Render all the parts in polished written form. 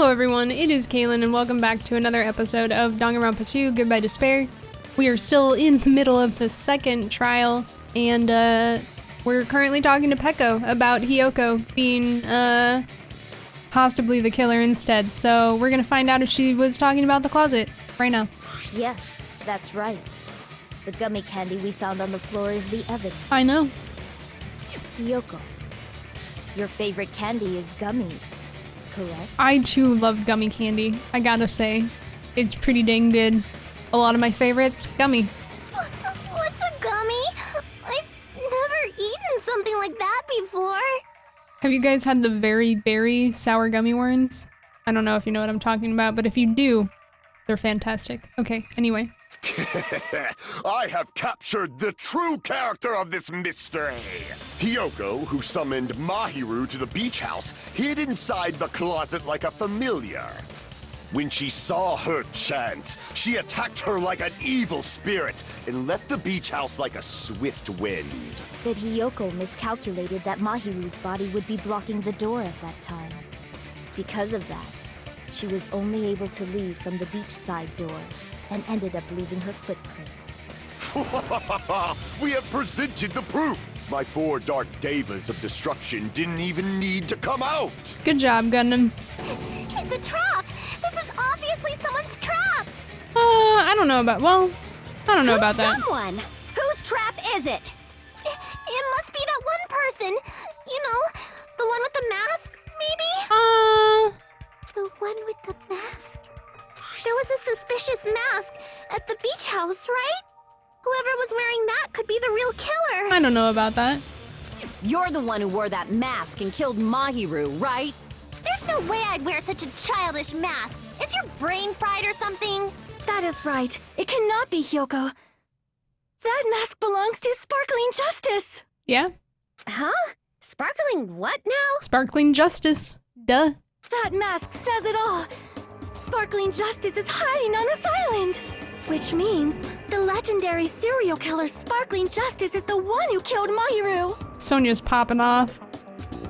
Hello everyone, it is Kaahlan and welcome back to another episode of Danganronpa 2, Goodbye Despair. We are still in the middle of the second trial, and we're currently talking to Peko about Hiyoko being possibly the killer instead. So we're gonna find out if she was talking about the closet right now. Yes, that's right. The gummy candy we found on the floor is the evidence. I know. Hiyoko, your favorite candy is gummies, correct? I too love gummy candy, I gotta say. It's pretty dang good. A lot of my favorites, gummy. What's a gummy? I've never eaten something like that before. Have you guys had the very berry sour gummy worms? I don't know if you know what I'm talking about, but if you do, they're fantastic. Okay, anyway. I have captured the true character of this mystery. Hiyoko, who summoned Mahiru to the beach house, hid inside the closet like a familiar. When she saw her chance, she attacked her like an evil spirit and left the beach house like a swift wind. But Hiyoko miscalculated that Mahiru's body would be blocking the door at that time. Because of that, she was only able to leave from the beachside door and ended up leaving her footprints. We have presented the proof! My 4 dark devas of destruction didn't even need to come out! Good job, Gundam. It's a trap! This is obviously someone's trap! I don't know about, well, I don't know about that. Someone! Whose trap is it? It must be that one person. You know, the one with the mask, maybe? The one with the mask? There was a suspicious mask at the beach house, right? Whoever was wearing that could be the real killer. I don't know about that. You're the one who wore that mask and killed Mahiru, right? There's no way I'd wear such a childish mask. Is your brain fried or something? That is right. It cannot be Hiyoko. That mask belongs to Sparkling Justice. Yeah? Huh? Sparkling what now? Sparkling Justice. Duh. That mask says it all. Sparkling Justice is hiding on this island. Which means the legendary serial killer Sparkling Justice is the one who killed Mahiru. Sonia's popping off.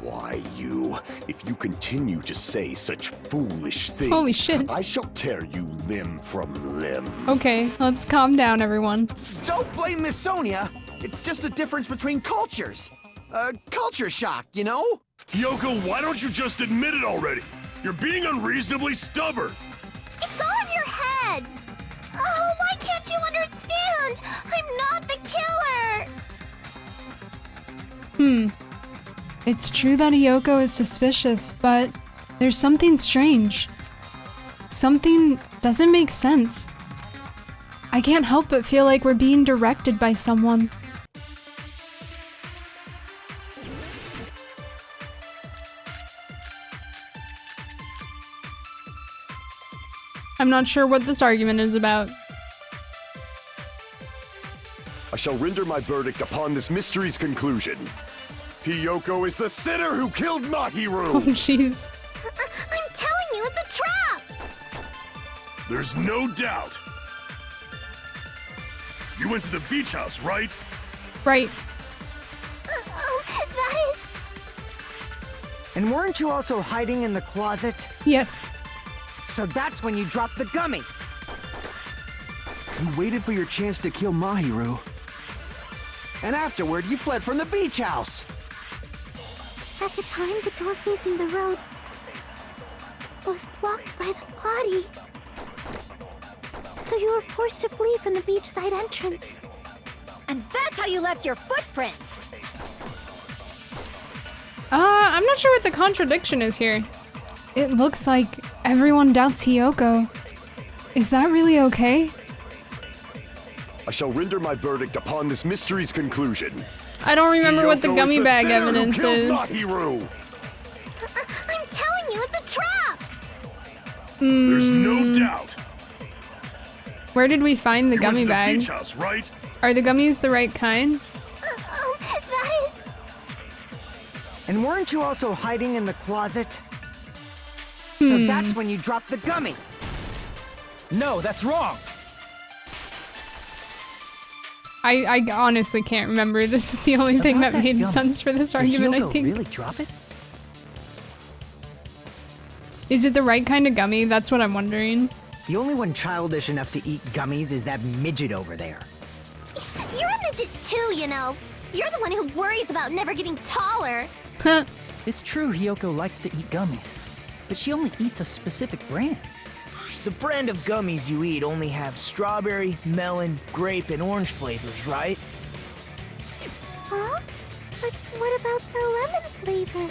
Why, you? If you continue to say such foolish things, Holy shit. I shall tear you limb from limb. Okay, let's calm down, everyone. Don't blame Miss Sonia. It's just a difference between cultures. Culture shock, you know? Hiyoko, why don't you just admit it already? You're being unreasonably stubborn. It's all in your heads. Oh, why can't you understand? I'm not the killer. It's true that Hiyoko is suspicious, but there's something strange. Something doesn't make sense. I can't help but feel like we're being directed by someone. I'm not sure what this argument is about. I shall render my verdict upon this mystery's conclusion. Hiyoko is the sinner who killed Oh, Mahiru! jeez. I'm telling you, it's a trap. There's no doubt. You went to the beach house, right? Right. That is... And weren't you also hiding in the closet? Yes. So that's when you dropped the gummy. You waited for your chance to kill Mahiru. And afterward, you fled from the beach house. At the time, the door facing the road was blocked by the body. So you were forced to flee from the beachside entrance. And that's how you left your footprints. I'm not sure what the contradiction is here. It looks like everyone doubts Hiyoko. Is that really okay? I shall render my verdict upon this mystery's conclusion. I don't remember what the Hiyoko gummy is bag sinner who evidence killed is. Mahiru. I'm telling you, it's a trap. There's no doubt. Where did we find the You gummy went to the bag? beach house, right? Are the gummies the right kind? That is... And weren't you also hiding in the closet? So that's when you dropped the gummy. No, that's wrong. I honestly can't remember. This is the only thing that made sense for this argument, I think. Really drop it? Is it the right kind of gummy? That's what I'm wondering. The only one childish enough to eat gummies is that midget over there. You're a midget too, you know. You're the one who worries about never getting taller. It's true Hiyoko likes to eat gummies, but she only eats a specific brand. The brand of gummies you eat only have strawberry, melon, grape, and orange flavors, right? Huh? But what about the lemon flavor?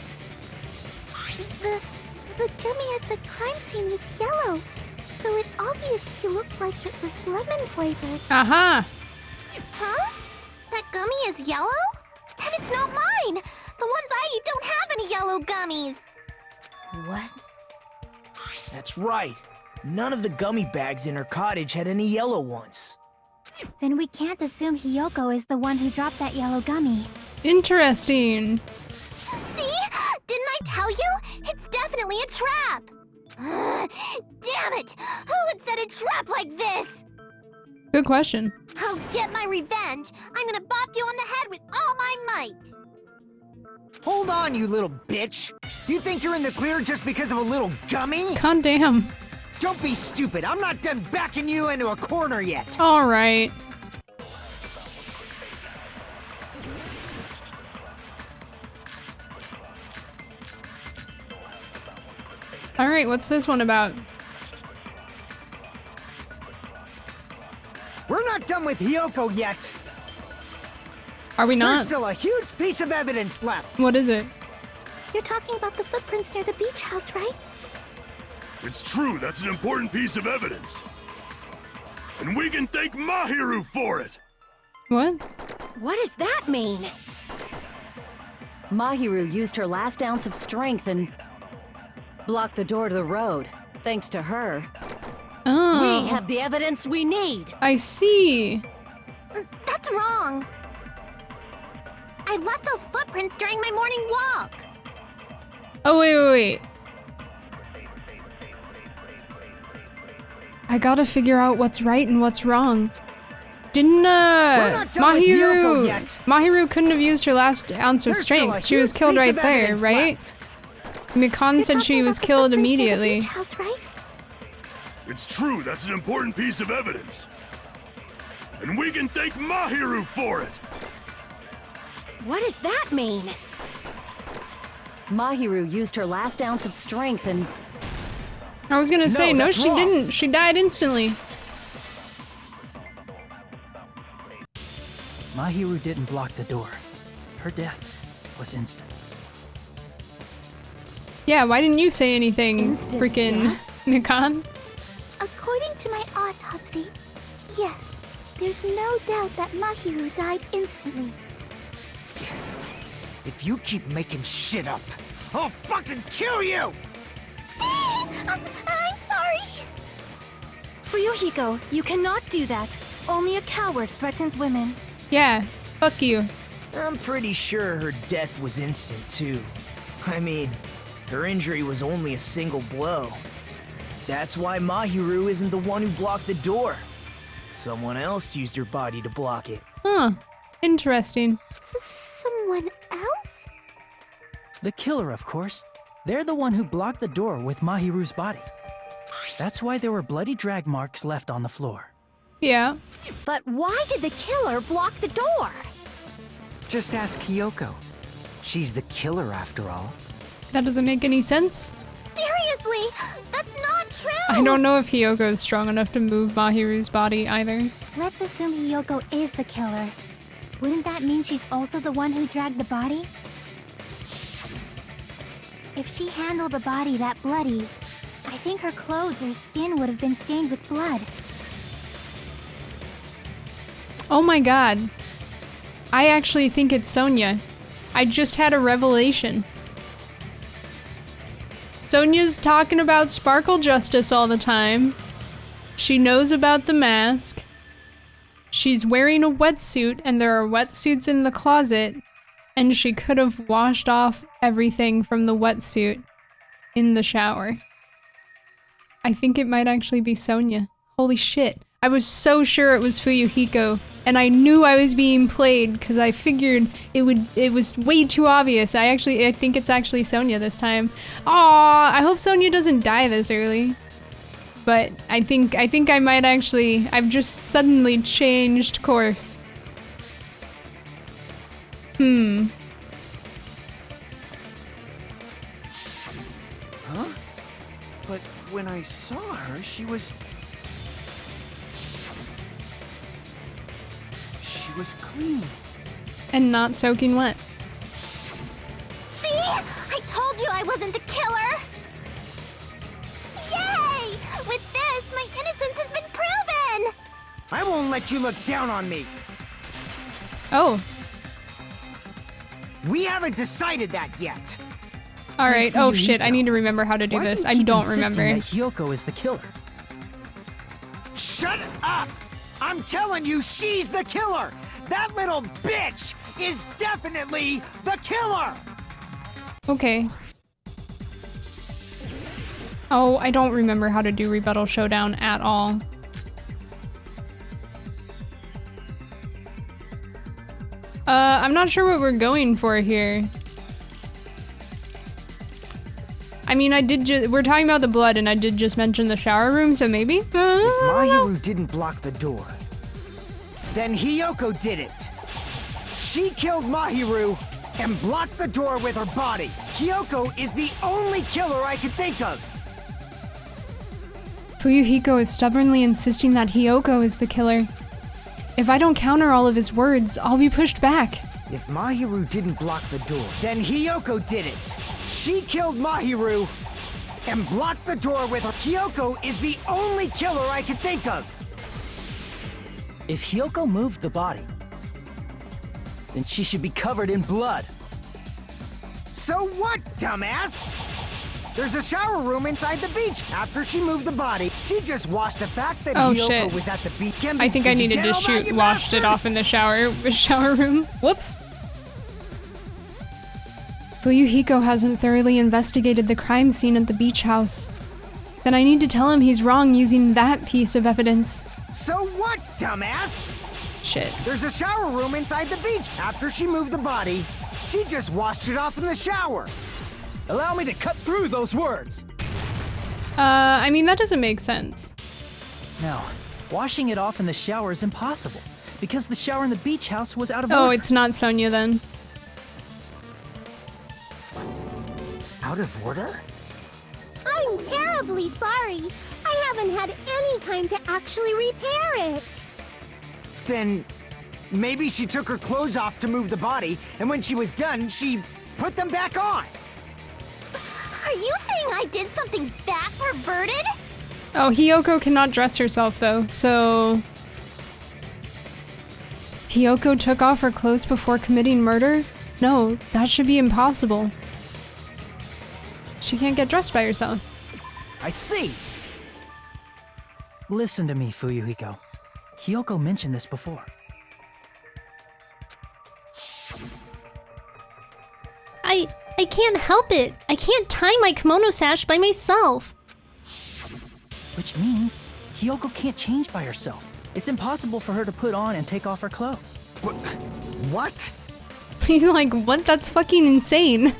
The gummy at the crime scene was yellow, so it obviously looked like it was lemon flavored. Aha! Huh? That gummy is yellow? Then it's not mine! The ones I eat don't have any yellow gummies! What? That's right. None of the gummy bags in her cottage had any yellow ones. Then we can't assume Hiyoko is the one who dropped that yellow gummy. Interesting. See? Didn't I tell you? It's definitely a trap! Damn it! Who would set a trap like this? Good question. I'll get my revenge! I'm gonna bop you on the head with all my might! Hold on, you little bitch! You think you're in the clear just because of a little gummy? God damn. Don't be stupid. I'm not done backing you into a corner yet. All right. All right, what's this one about? We're not done with Hiyoko yet. Are we There's not? still a huge piece of evidence left. What is it? You're talking about the footprints near the beach house, right? It's true, that's an important piece of evidence. And we can thank Mahiru for it! What? What does that mean? Mahiru used her last ounce of strength and blocked the door to the road. Thanks to her, Oh. we have the evidence we need. I see. That's wrong! I left those footprints during my morning walk! Oh, wait. I gotta figure out what's right and what's wrong. Didn't, not done with Hiyoko yet. Mahiru couldn't have used her last ounce of There's still a strength. She was huge killed piece right of there, evidence right? left. Mikan said she was killed immediately. Beach house, right? It's true, that's an important piece of evidence. And we can thank Mahiru for it! What does that mean? Mahiru used her last ounce of strength and I was gonna say, no, that's she wrong. didn't. She died instantly. Mahiru didn't block the door. Her death was instant. Yeah, why didn't you say anything, Instant freaking Mikan? According to my autopsy, yes, there's no doubt that Mahiru died instantly. If you keep making shit up, I'll fucking kill you! I'm sorry! Ryuhiko, you cannot do that. Only a coward threatens women. Yeah, fuck you. I'm pretty sure her death was instant, too. I mean, her injury was only a single blow. That's why Mahiru isn't the one who blocked the door. Someone else used her body to block it. Huh. Interesting. Someone else? The killer, of course. They're the one who blocked the door with Mahiru's body. That's why there were bloody drag marks left on the floor. Yeah. But why did the killer block the door? Just ask Hiyoko. She's the killer after all. That doesn't make any sense. Seriously, that's not true! I don't know if Hiyoko is strong enough to move Mahiru's body either. Let's assume Hiyoko is the killer. Wouldn't that mean she's also the one who dragged the body? If she handled a body that bloody, I think her clothes or skin would have been stained with blood. Oh my god. I actually think it's Sonia. I just had a revelation. Sonia's talking about sparkle justice all the time. She knows about the mask. She's wearing a wetsuit and there are wetsuits in the closet. And she could have washed off everything from the wetsuit in the shower. I think it might actually be Sonia. Holy shit. I was so sure it was Fuyuhiko and I knew I was being played because I figured it was way too obvious. I think it's actually Sonia this time. Aw, I hope Sonia doesn't die this early. But I think I might actually, I've just suddenly changed course. Huh? But when I saw her, she was clean. And not soaking wet. See? I told you I wasn't the killer! Yay! With this, my innocence has been proven! I won't let you look down on me. Oh. We haven't decided that yet. Alright, oh shit, I need to remember how to do Why do this. you I keep don't insisting remember. that Hiyoko is the killer? Shut up! I'm telling you, she's the killer! That little bitch is definitely the killer! Okay. Oh, I don't remember how to do Rebuttal Showdown at all. I'm not sure what we're going for here. I mean, we're talking about the blood, and I did just mention the shower room, so maybe? If Mahiru didn't block the door, then Hiyoko did it. She killed Mahiru and blocked the door with her body. Hiyoko is the only killer I could think of. Fuyuhiko is stubbornly insisting that Hiyoko is the killer. If I don't counter all of his words, I'll be pushed back. If Mahiru didn't block the door, then Hiyoko did it. She killed Mahiru and blocked the door with her. Hiyoko is the only killer I could think of. If Hiyoko moved the body, then she should be covered in blood. So what, dumbass? There's a shower room inside the beach. After she moved the body, she just washed the fact that Hiyoko shit. was at the beach. I think I needed to washed it off in the shower room. Whoops. Fuyuhiko hasn't thoroughly investigated the crime scene at the beach house. Then I need to tell him he's wrong using that piece of evidence. So what, dumbass? Shit. There's a shower room inside the beach. After she moved the body, she just washed it off in the shower. Allow me to cut through those words. I mean, that doesn't make sense. No, washing it off in the shower is impossible because the shower in the beach house was out of Oh, order. it's not Sonia then. Out of order? I'm terribly sorry. I haven't had any time to actually repair it. Then maybe she took her clothes off to move the body, and when she was done, she put them back on. Are you saying I did something that perverted? Oh, Hiyoko cannot dress herself though, so... Hiyoko took off her clothes before committing murder? No, that should be impossible. She can't get dressed by herself. I see. Listen to me, Fuyuhiko. Hiyoko mentioned this before. I can't help it. I can't tie my kimono sash by myself. Which means Hiyoko can't change by herself. It's impossible for her to put on and take off her clothes. What? He's like, what? That's fucking insane.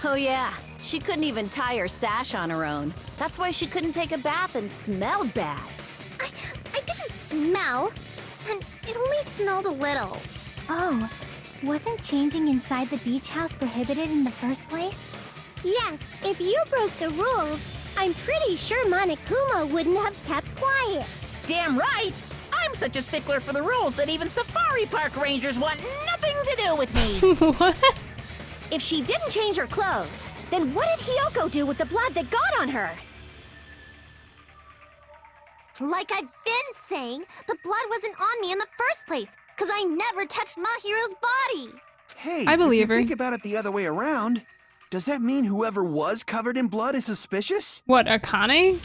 Oh yeah, she couldn't even tie her sash on her own. That's why she couldn't take a bath and smelled bad. I didn't smell, and it only smelled a little. Oh, wasn't changing inside the beach house prohibited in the first place? Yes, if you broke the rules, I'm pretty sure Monokuma wouldn't have kept quiet. Damn right! I'm such a stickler for the rules that even safari park rangers want nothing to do with me. What? If she didn't change her clothes, then what did Hiyoko do with the blood that got on her? Like I've been saying, the blood wasn't on me in the first place, because I never touched Mahiru's body. Hey, I believe if you her. think about it the other way around, does that mean whoever was covered in blood is suspicious? What, Akane?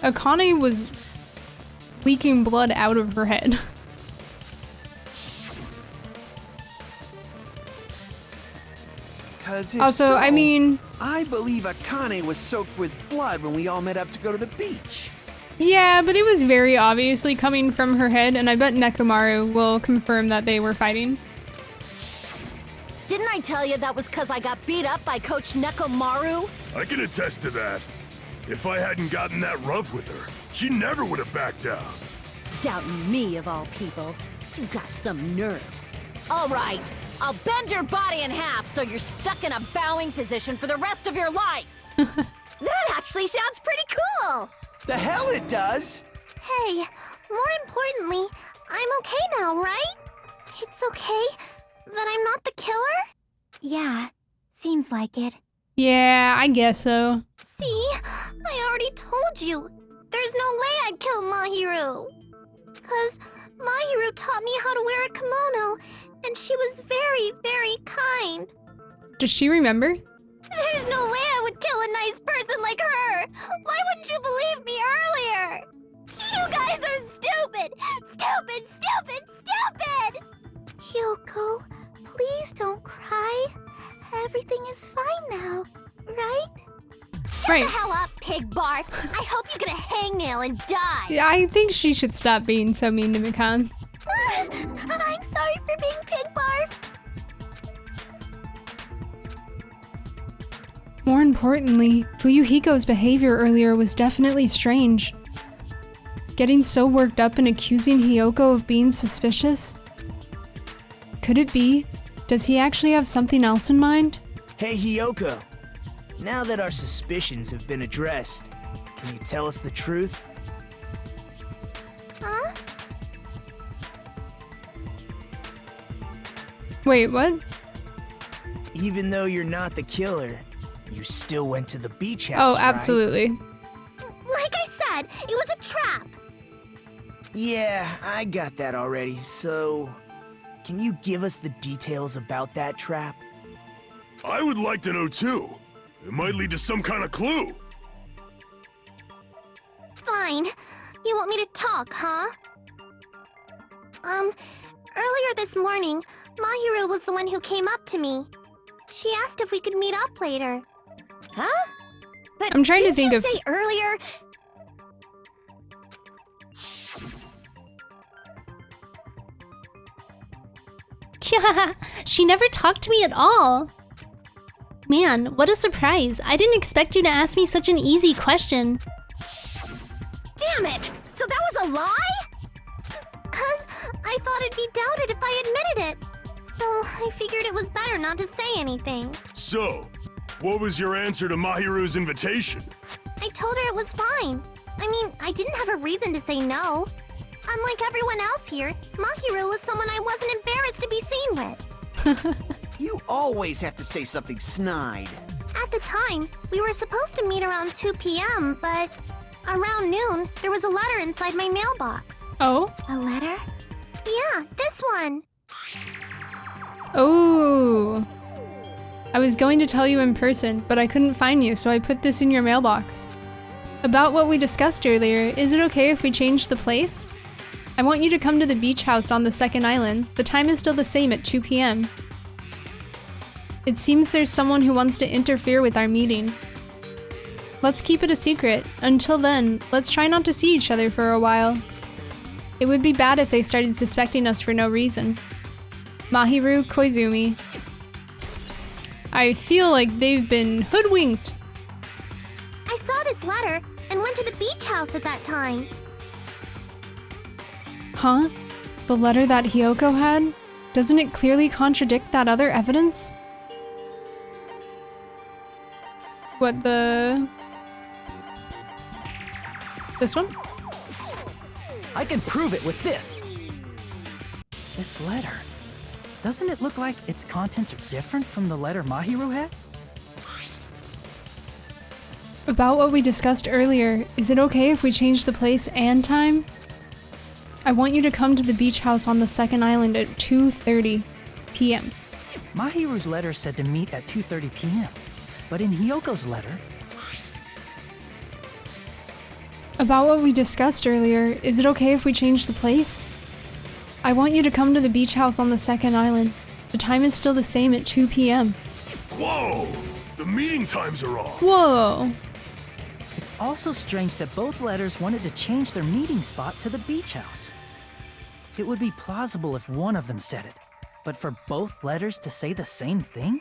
Akane was leaking blood out of her head. Because Also, I mean... I believe Akane was soaked with blood when we all met up to go to the beach. Yeah, but it was very obviously coming from her head, and I bet Nekomaru will confirm that they were fighting. Didn't I tell you that was because I got beat up by Coach Nekomaru? I can attest to that. If I hadn't gotten that rough with her, she never would have backed down. Doubting me, of all people. You got some nerve. All right, I'll bend your body in half so you're stuck in a bowing position for the rest of your life. That actually sounds pretty cool! The hell it does! Hey, more importantly, I'm okay now, right? It's okay that I'm not the killer? Yeah, seems like it. Yeah, I guess so. See? I already told you. There's no way I'd kill Mahiru. 'Cause Mahiru taught me how to wear a kimono, and she was very, very kind. Does she remember? There's no way I would kill a nice person like her! Why wouldn't you believe me earlier? You guys are stupid! Stupid, stupid, stupid! Hiyoko, please don't cry. Everything is fine now, right? Shut Right. the hell up, pig barf! I hope you get a hangnail and die! Yeah, I think she should stop being so mean to Mikan. I'm sorry for being pig barf! More importantly, Fuyuhiko's behavior earlier was definitely strange. Getting so worked up and accusing Hiyoko of being suspicious? Could it be? Does he actually have something else in mind? Hey, Hiyoko. Now that our suspicions have been addressed, can you tell us the truth? Huh? Wait, what? Even though you're not the killer, you still went to the beach house, Oh, right? absolutely. Like I said, it was a trap! Yeah, I got that already, so... Can you give us the details about that trap? I would like to know too. It might lead to some kind of clue. Fine. You want me to talk, huh? Earlier this morning, Mahiru was the one who came up to me. She asked if we could meet up later. Huh? But I'm trying to didn't think you of- say earlier? Yeah, she never talked to me at all. Man, what a surprise. I didn't expect you to ask me such an easy question. Damn it! So that was a lie? 'Cause I thought it'd be doubted if I admitted it. So I figured it was better not to say anything. So, what was your answer to Mahiru's invitation? I told her it was fine. I mean, I didn't have a reason to say no. Unlike everyone else here, Mahiru was someone I wasn't embarrassed to be seen with. You always have to say something snide. At the time, we were supposed to meet around 2 p.m., but around noon, there was a letter inside my mailbox. Oh? A letter? Yeah, this one. Oh. I was going to tell you in person, but I couldn't find you, so I put this in your mailbox. About what we discussed earlier, is it okay if we change the place? I want you to come to the beach house on the second island. The time is still the same at 2 p.m. It seems there's someone who wants to interfere with our meeting. Let's keep it a secret. Until then, let's try not to see each other for a while. It would be bad if they started suspecting us for no reason. Mahiru Koizumi. I feel like they've been hoodwinked. I saw this letter and went to the beach house at that time. Huh? The letter that Hiyoko had? Doesn't it clearly contradict that other evidence? What the... This one? I can prove it with this. This letter. Doesn't it look like its contents are different from the letter Mahiru had? About what we discussed earlier, is it okay if we change the place and time? I want you to come to the beach house on the second island at 2:30 p.m. Mahiru's letter said to meet at 2:30 p.m. But in Hiyoko's letter... About what we discussed earlier, is it okay if we change the place? I want you to come to the beach house on the second island. The time is still the same at 2 p.m. Whoa! The meeting times are off. Whoa! It's also strange that both letters wanted to change their meeting spot to the beach house. It would be plausible if one of them said it, but for both letters to say the same thing?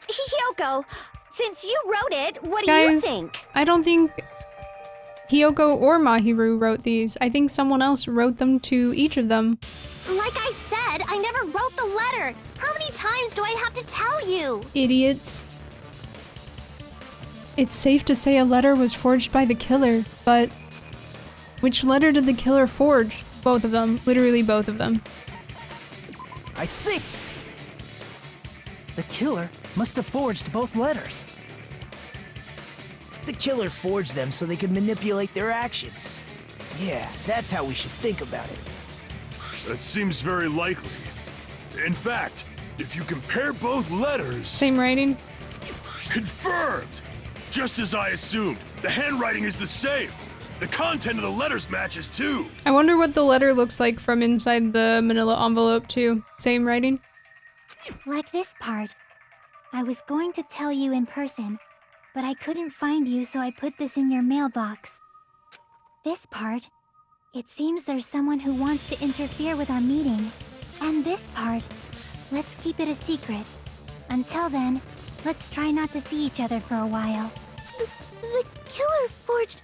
Hiyoko, since you wrote it, what do Guys, you think? I don't think Hiyoko or Mahiru wrote these. I think someone else wrote them to each of them. Like I said, I never wrote the letter. How many times do I have to tell you? Idiots. It's safe to say a letter was forged by the killer, but which letter did the killer forge? Both of them. Literally both of them. I see! The killer must have forged both letters. The killer forged them so they could manipulate their actions. Yeah, that's how we should think about it. That seems very likely. In fact, if you compare both letters... Same writing? Confirmed! Just as I assumed, the handwriting is the same. The content of the letters matches too. I wonder what the letter looks like from inside the manila envelope too. Same writing? Like this part. I was going to tell you in person, but I couldn't find you, so I put this in your mailbox. This part. It seems there's someone who wants to interfere with our meeting. And this part. Let's keep it a secret. Until then, let's try not to see each other for a while. The killer forged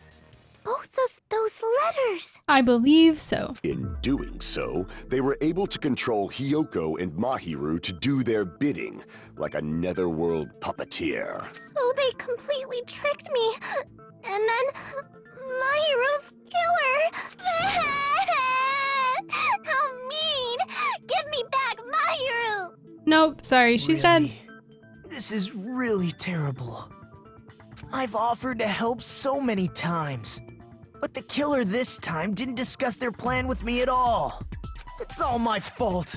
both of those letters. I believe so. In doing so, they were able to control Hiyoko and Mahiru to do their bidding, like a netherworld puppeteer. So they completely tricked me. And then Mahiru's killer. How mean! Give me back Mahiru! Nope, sorry, she's dead. This is really terrible. I've offered to help so many times, but the killer this time didn't discuss their plan with me at all. It's all my fault.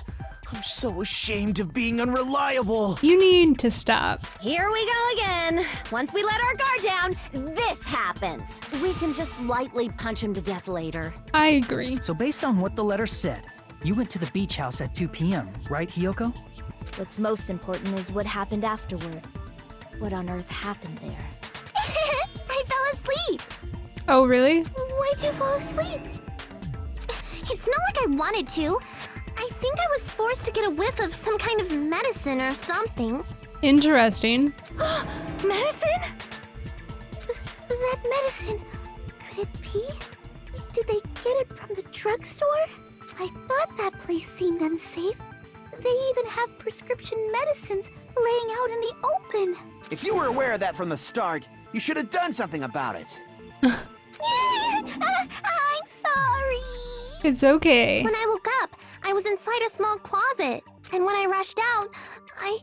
I'm so ashamed of being unreliable. You need to stop. Here we go again. Once we let our guard down, this happens. We can just lightly punch him to death later. I agree. So based on what the letter said, you went to the beach house at 2 p.m., right, Hiyoko? What's most important is what happened afterward. What on earth happened there? I fell asleep. Oh, really? Why'd you fall asleep? It's not like I wanted to. I think I was forced to get a whiff of some kind of medicine or something. Interesting. Medicine? That medicine. Could it be? Did they get it from the drugstore? I thought that place seemed unsafe. They even have prescription medicines laying out in the open. If you were aware of that from the start, you should have done something about it. I'm sorry. It's okay. When I woke up, I was inside a small closet. And when I rushed out, I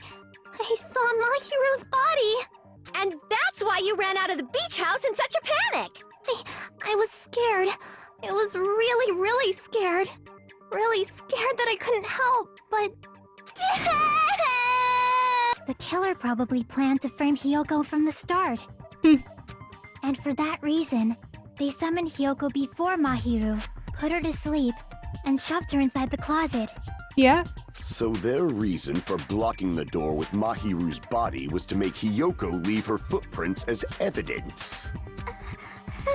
saw Mahiru's body. And that's why you ran out of the beach house in such a panic. I was scared. It was really, really scared. Really scared that I couldn't help, but... The killer probably planned to frame Hiyoko from the start. And for that reason, they summoned Hiyoko before Mahiru, put her to sleep, and shoved her inside the closet. Yeah? So their reason for blocking the door with Mahiru's body was to make Hiyoko leave her footprints as evidence.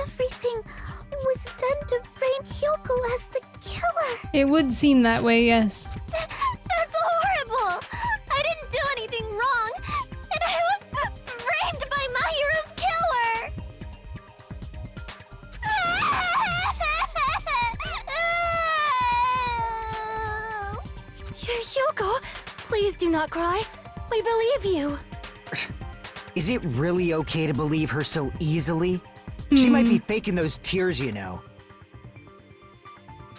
Everything was done to frame Hiyoko as the killer. It would seem that way, yes. That's horrible. I didn't do anything wrong. And I was framed by Mahiru's killer. Hiyoko, please do not cry. We believe you. Is it really okay to believe her so easily? She might be faking those tears, you know.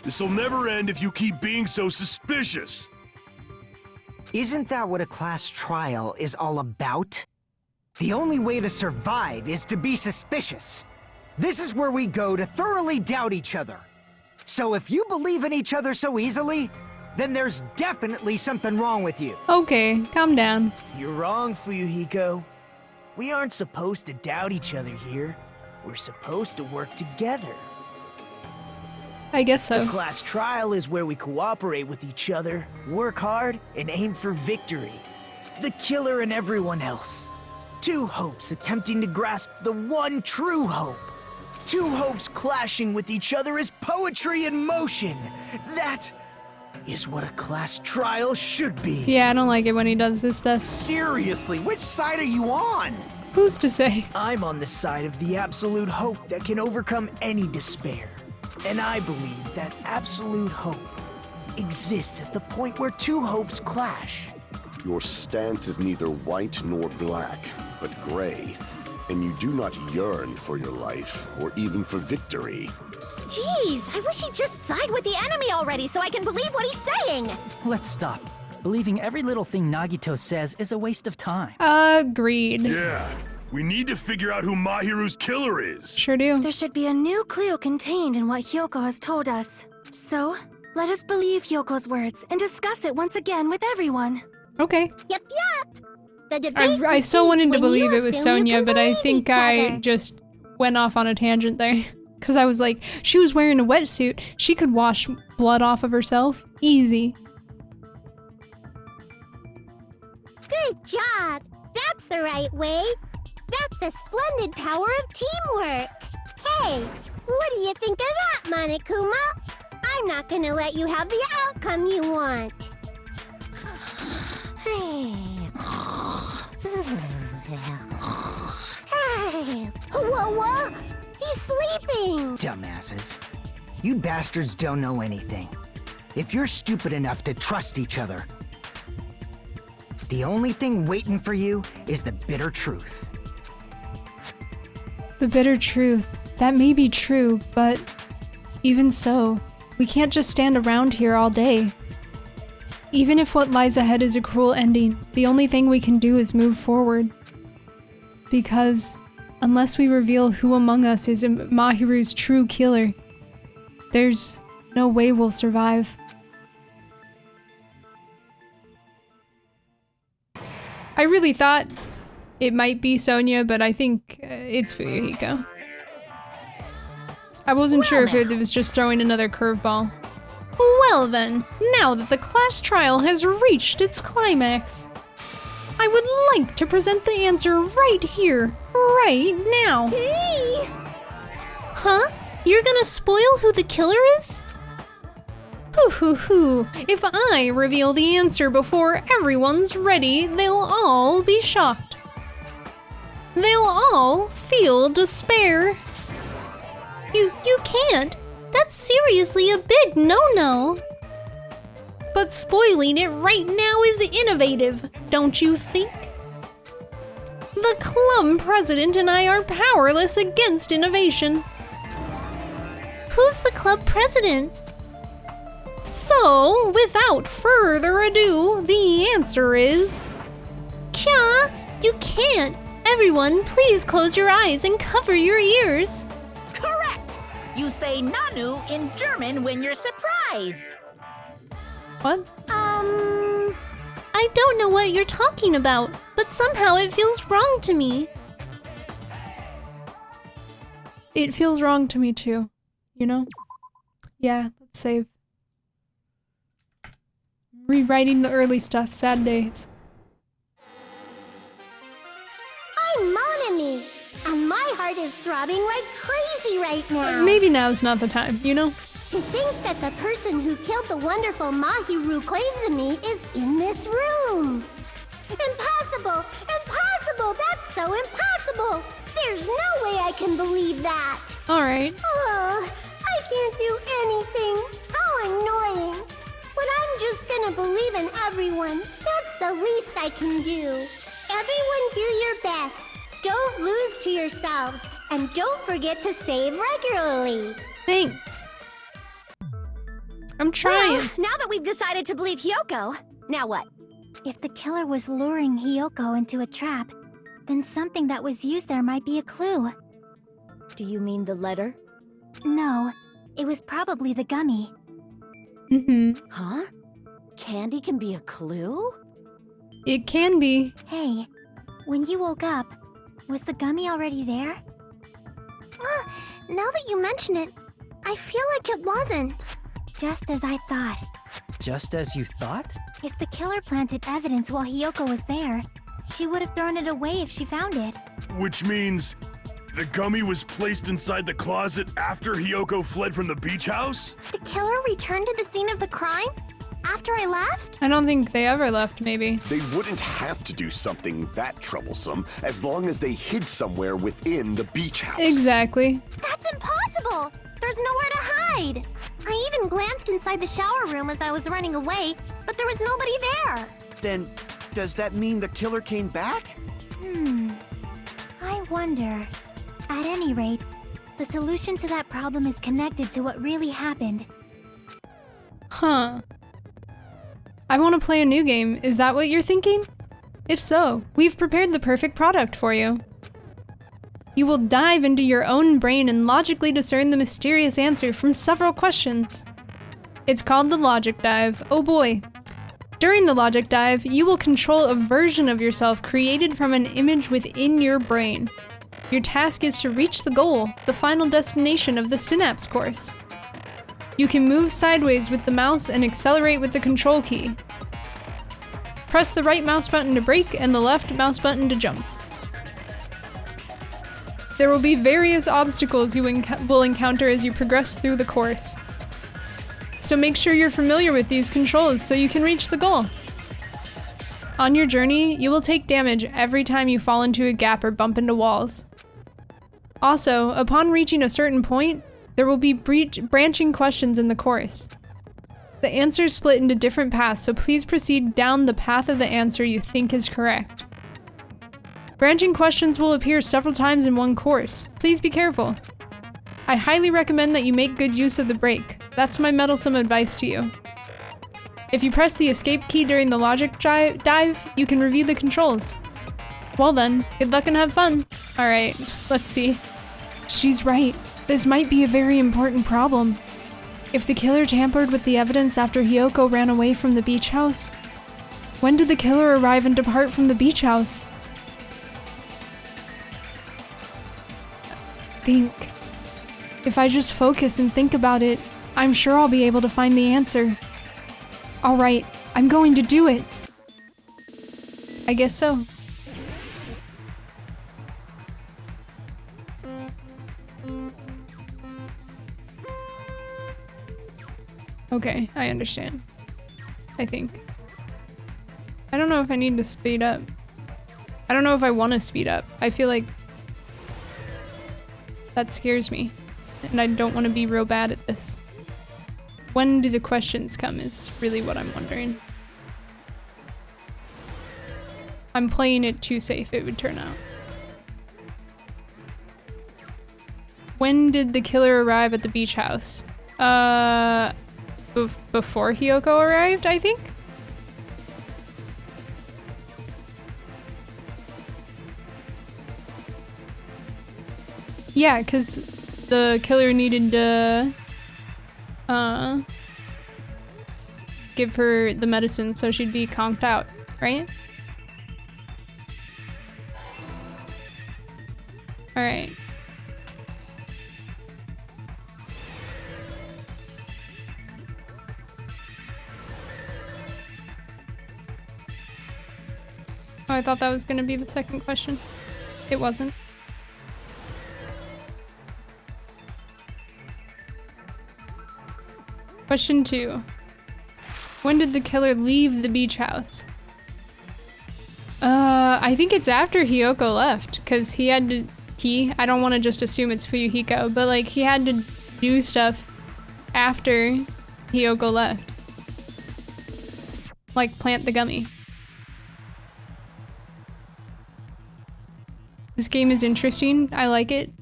This'll never end if you keep being so suspicious. Isn't that what a class trial is all about? The only way to survive is to be suspicious. This is where we go to thoroughly doubt each other. So if you believe in each other so easily, then there's definitely something wrong with you. Okay, calm down. You're wrong, Fuyuhiko. We aren't supposed to doubt each other here. We're supposed to work together. I guess so. The class trial is where we cooperate with each other, work hard, and aim for victory. The killer and everyone else. Two hopes attempting to grasp the one true hope. Two hopes clashing with each other is poetry in motion. That is what a class trial should be. Yeah, I don't like it when he does this stuff. Seriously, which side are you on? Who's to say? I'm on the side of the absolute hope that can overcome any despair. And I believe that absolute hope exists at the point where two hopes clash. Your stance is neither white nor black, but gray. And you do not yearn for your life, or even for victory. Jeez, I wish he'd just side with the enemy already so I can believe what he's saying. Let's stop. Believing every little thing Nagito says is a waste of time. Agreed. Yeah, we need to figure out who Mahiru's killer is. Sure do. There should be a new clue contained in what Hiyoko has told us. So, let us believe Hiyoko's words and discuss it once again with everyone. Okay. Yep. The debate I still wanted to proceeds when believe you it was assume you Sonia, can but I believe think each I other. just went off on a tangent there. Because I was like, she was wearing a wetsuit. She could wash blood off of herself. Easy. Good job. That's the right way. That's the splendid power of teamwork. Hey, what do you think of that, Monokuma? I'm not gonna let you have the outcome you want. Hey. Hey. Whoa. He's sleeping. Dumbasses. You bastards don't know anything. If you're stupid enough to trust each other, the only thing waiting for you is the bitter truth. The bitter truth. That may be true, but even so, we can't just stand around here all day. Even if what lies ahead is a cruel ending, the only thing we can do is move forward. Because unless we reveal who among us is Mahiru's true killer, there's no way we'll survive. I really thought it might be Sonia, but I think it's Fuyuhiko. I wasn't sure if it was just throwing another curveball. Well then, now that the class trial has reached its climax, I would like to present the answer right here, right now. Hey! Huh? You're gonna spoil who the killer is? Hoo. If I reveal the answer before everyone's ready, they'll all be shocked. They'll all feel despair. You can't. That's seriously a big no-no. But spoiling it right now is innovative, don't you think? The club president and I are powerless against innovation. Who's the club president? So, without further ado, the answer is... Kya, you can't. Everyone, please close your eyes and cover your ears. Correct! You say Nanu in German when you're surprised. What? I don't know what you're talking about, but somehow it feels wrong to me. It feels wrong to me too, you know? Yeah, let's save. Rewriting the early stuff, sad days. I'm Monami, and my heart is throbbing like crazy right now. Maybe now's not the time, you know? To think that the person who killed the wonderful Mahiru Koizumi is in this room. Impossible! Impossible! That's so impossible! There's no way I can believe that! Alright. Oh, I can't do anything. How annoying. But I'm just gonna believe in everyone. That's the least I can do. Everyone do your best. Don't lose to yourselves. And don't forget to save regularly. Thanks. I'm trying. Well, now that we've decided to believe Hiyoko, now what? If the killer was luring Hiyoko into a trap, then something that was used there might be a clue. Do you mean the letter? No, it was probably the gummy. Huh? Candy can be a clue? It can be. Hey, when you woke up, was the gummy already there? Now that you mention it, I feel like it wasn't. Just as I thought. Just as you thought? If the killer planted evidence while Hiyoko was there, she would have thrown it away if she found it. Which means The gummy was placed inside the closet after Hiyoko fled from the beach house? The killer returned to the scene of the crime? After I left? I don't think they ever left, maybe. They wouldn't have to do something that troublesome as long as they hid somewhere within the beach house. Exactly. That's impossible! There's nowhere to hide! I even glanced inside the shower room as I was running away, but there was nobody there! Then, does that mean the killer came back? I wonder. At any rate, the solution to that problem is connected to what really happened. Huh. I want to play a new game. Is that what you're thinking? If so, we've prepared the perfect product for you. You will dive into your own brain and logically discern the mysterious answer from several questions. It's called the Logic Dive. Oh boy. During the Logic Dive, you will control a version of yourself created from an image within your brain. Your task is to reach the goal, the final destination of the Synapse course. You can move sideways with the mouse and accelerate with the control key. Press the right mouse button to brake and the left mouse button to jump. There will be various obstacles you will encounter as you progress through the course. So make sure you're familiar with these controls so you can reach the goal. On your journey, you will take damage every time you fall into a gap or bump into walls. Also, upon reaching a certain point, there will be branching questions in the course. The answers split into different paths, so please proceed down the path of the answer you think is correct. Branching questions will appear several times in one course. Please be careful. I highly recommend that you make good use of the brake. That's my meddlesome advice to you. If you press the escape key during the Logic Dive, you can review the controls. Well then, good luck and have fun. Alright, let's see. She's right. This might be a very important problem. If the killer tampered with the evidence after Hiyoko ran away from the beach house, when did the killer arrive and depart from the beach house? Think. If I just focus and think about it, I'm sure I'll be able to find the answer. Alright, I'm going to do it. I guess so. Okay, I understand. I think. I don't know if I need to speed up. I don't know if I want to speed up. I feel like that scares me. And I don't want to be real bad at this. When do the questions come is really what I'm wondering. I'm playing it too safe, it would turn out. When did the killer arrive at the beach house? Before Hiyoko arrived, I think? Yeah, because the killer needed to give her the medicine so she'd be conked out, right? Alright. Oh, I thought that was gonna be the second question. It wasn't. Question 2. When did the killer leave the beach house? I think it's after Hiyoko left, because he had to, I don't want to just assume it's Fuyuhiko, but like he had to do stuff after Hiyoko left. Like plant the gummy. This game is interesting. I like it.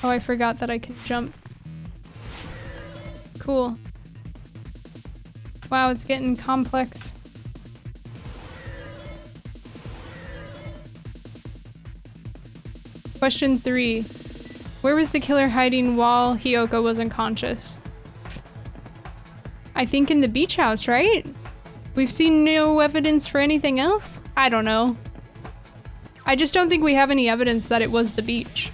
Oh, I forgot that I can jump. Cool. Wow, it's getting complex. Question 3. Where was the killer hiding while Hiyoko was unconscious? I think in the beach house, right? We've seen no evidence for anything else? I don't know. I just don't think we have any evidence that it was the beach.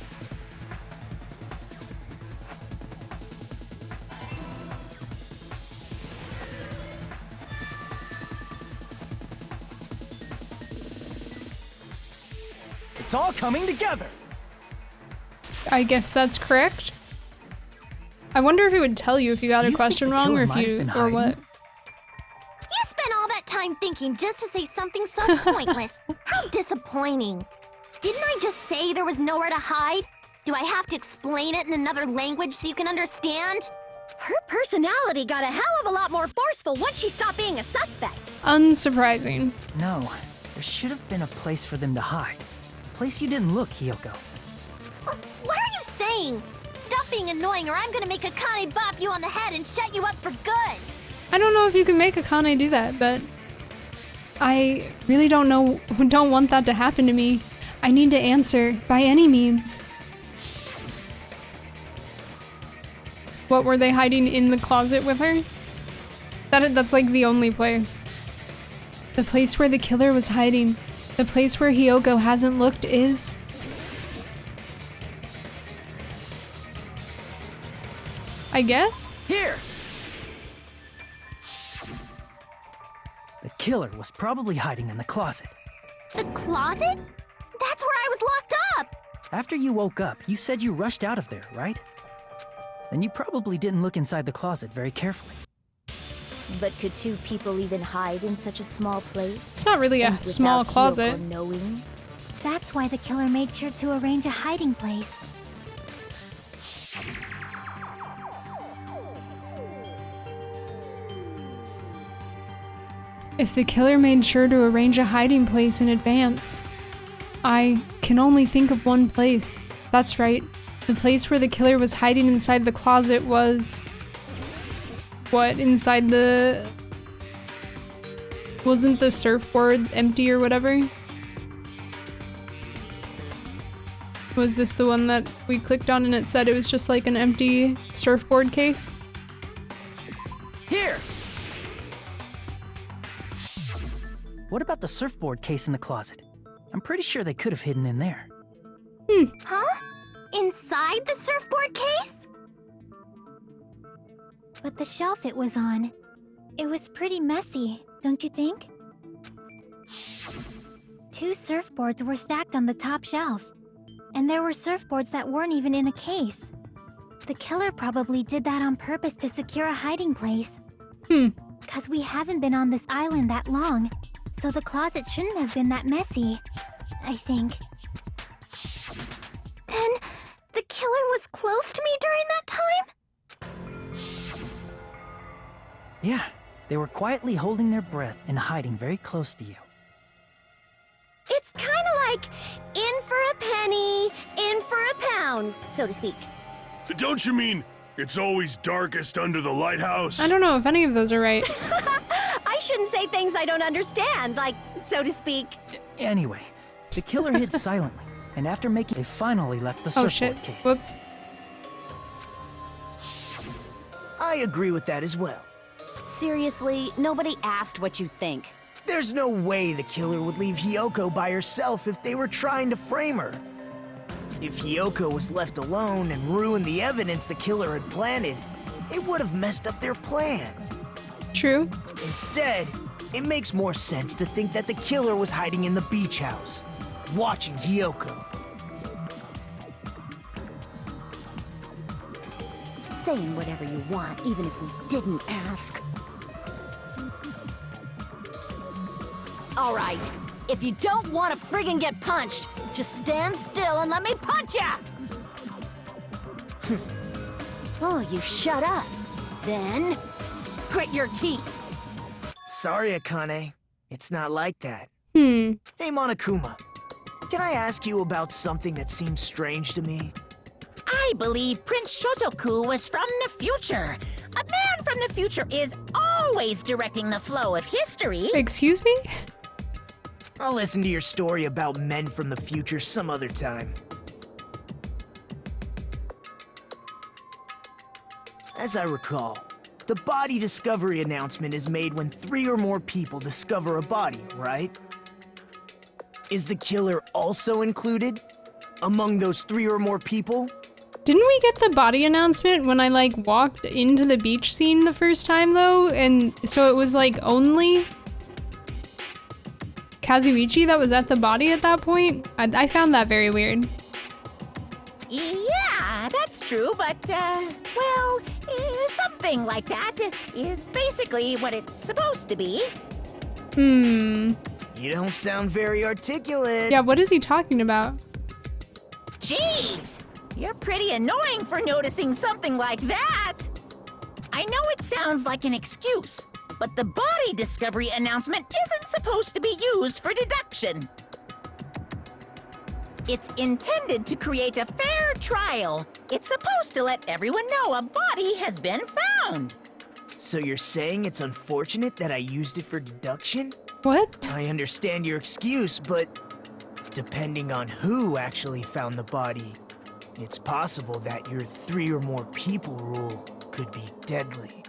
It's all coming together. I guess that's correct. I wonder if it would tell you if you got a question wrong or if you or what. You spent all that time thinking just to say something so pointless. How disappointing. Didn't I just say there was nowhere to hide? Do I have to explain it in another language so you can understand? Her personality got a hell of a lot more forceful once she stopped being a suspect. Unsurprising. No, there should have been a place for them to hide. A place you didn't look, Hiyoko. What are you saying? Stop being annoying or I'm gonna make Akane bop you on the head and shut you up for good. I don't know if you can make Akane do that, but I really don't want that to happen to me. I need to answer by any means. What were they hiding in the closet with her? That's like the only place. The place where the killer was hiding. The place where Hiyoko hasn't looked is... I guess? Here! The killer was probably hiding in the closet. The closet? That's where I was locked up! After you woke up, you said you rushed out of there, right? Then you probably didn't look inside the closet very carefully. But could two people even hide in such a small place? It's not really a small closet. Knowing? That's why the killer made sure to arrange a hiding place. If the killer made sure to arrange a hiding place in advance, I can only think of one place. That's right. The place where the killer was hiding inside the closet was... What? Inside the... Wasn't the surfboard empty or whatever? Was this the one that we clicked on and it said it was just like an empty surfboard case? Here! What about the surfboard case in the closet? I'm pretty sure they could have hidden in there. Huh? Inside the surfboard case? But the shelf it was on, it was pretty messy, don't you think? 2 surfboards were stacked on the top shelf. And there were surfboards that weren't even in a case. The killer probably did that on purpose to secure a hiding place. 'Cause we haven't been on this island that long, so the closet shouldn't have been that messy, I think. Then, the killer was close to me during that time? Yeah, they were quietly holding their breath and hiding very close to you. It's kind of like in for a penny, in for a pound, so to speak. Don't you mean it's always darkest under the lighthouse? I don't know if any of those are right. I shouldn't say things I don't understand, like, so to speak. Anyway, the killer hid silently, and after making, they finally left the surfboard case. Whoops. I agree with that as well. Seriously, nobody asked what you think. There's no way the killer would leave Hiyoko by herself if they were trying to frame her. If Hiyoko was left alone and ruined the evidence the killer had planted, it would have messed up their plan. True. Instead, it makes more sense to think that the killer was hiding in the beach house, watching Hiyoko. Saying whatever you want, even if we didn't ask. All right, if you don't want to friggin' get punched, just stand still and let me punch ya! Oh, you shut up. Then, grit your teeth. Sorry, Akane. It's not like that. Hey, Monokuma. Can I ask you about something that seems strange to me? I believe Prince Shotoku was from the future. A man from the future is always directing the flow of history. Excuse me? I'll listen to your story about men from the future some other time. As I recall, the body discovery announcement is made when 3 or more people discover a body, right? Is the killer also included among those 3 or more people? Didn't we get the body announcement when I like walked into the beach scene the first time though? And so it was like only Kazuichi that was at the body at that point? I found that very weird. Yeah, that's true, but, well, something like that is basically what it's supposed to be. You don't sound very articulate. Yeah, what is he talking about? Jeez, you're pretty annoying for noticing something like that. I know it sounds like an excuse, but the body discovery announcement isn't supposed to be used for deduction. It's intended to create a fair trial. It's supposed to let everyone know a body has been found. So you're saying it's unfortunate that I used it for deduction? What? I understand your excuse, but depending on who actually found the body, it's possible that your 3 or more people rule could be deadly.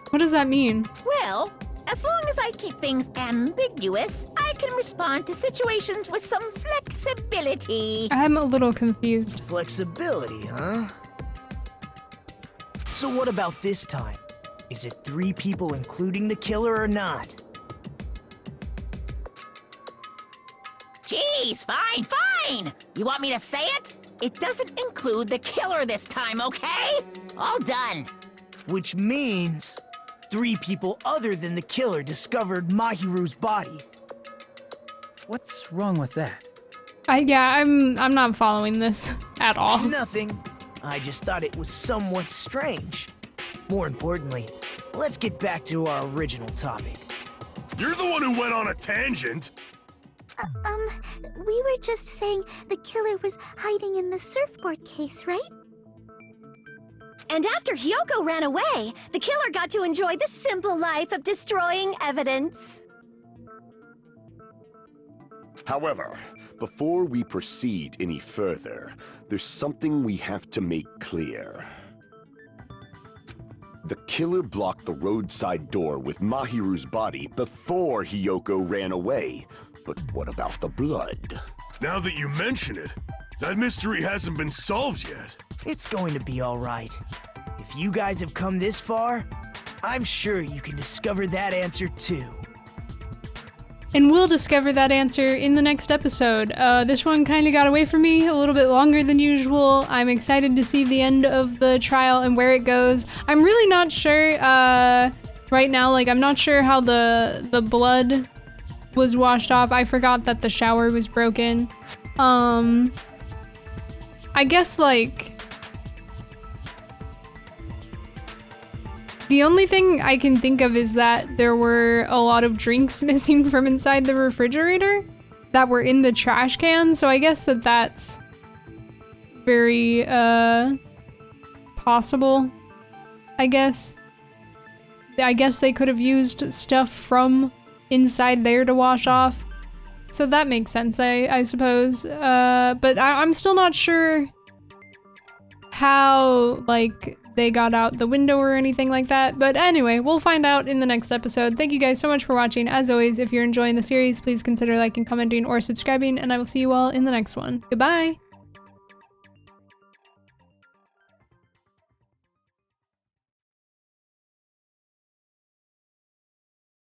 What does that mean? Well, as long as I keep things ambiguous, I can respond to situations with some flexibility. I'm a little confused. Flexibility, huh? So what about this time? Is it 3 people including the killer or not? Jeez, fine. You want me to say it? It doesn't include the killer this time, okay? All done. Which means 3 people other than the killer discovered Mahiru's body. What's wrong with that? I'm not following this at all. Nothing. I just thought it was somewhat strange. More importantly, let's get back to our original topic. You're the one who went on a tangent. We were just saying the killer was hiding in the surfboard case, right? And after Hiyoko ran away, the killer got to enjoy the simple life of destroying evidence. However, before we proceed any further, there's something we have to make clear. The killer blocked the roadside door with Mahiru's body before Hiyoko ran away. But what about the blood? Now that you mention it, that mystery hasn't been solved yet. It's going to be all right. If you guys have come this far, I'm sure you can discover that answer too. And we'll discover that answer in the next episode. This one kind of got away from me a little bit longer than usual. I'm excited to see the end of the trial and where it goes. I'm really not sure right now, like I'm not sure how the blood was washed off. I forgot that the shower was broken. I guess like the only thing I can think of is that there were a lot of drinks missing from inside the refrigerator that were in the trash can. So I guess that's very possible. I guess they could have used stuff from inside there to wash off. So that makes sense, I suppose. But I'm still not sure how, like, they got out the window or anything like that. But anyway, we'll find out in the next episode. Thank you guys so much for watching. As always, if you're enjoying the series, please consider liking, commenting, or subscribing, and I will see you all in the next one. Goodbye!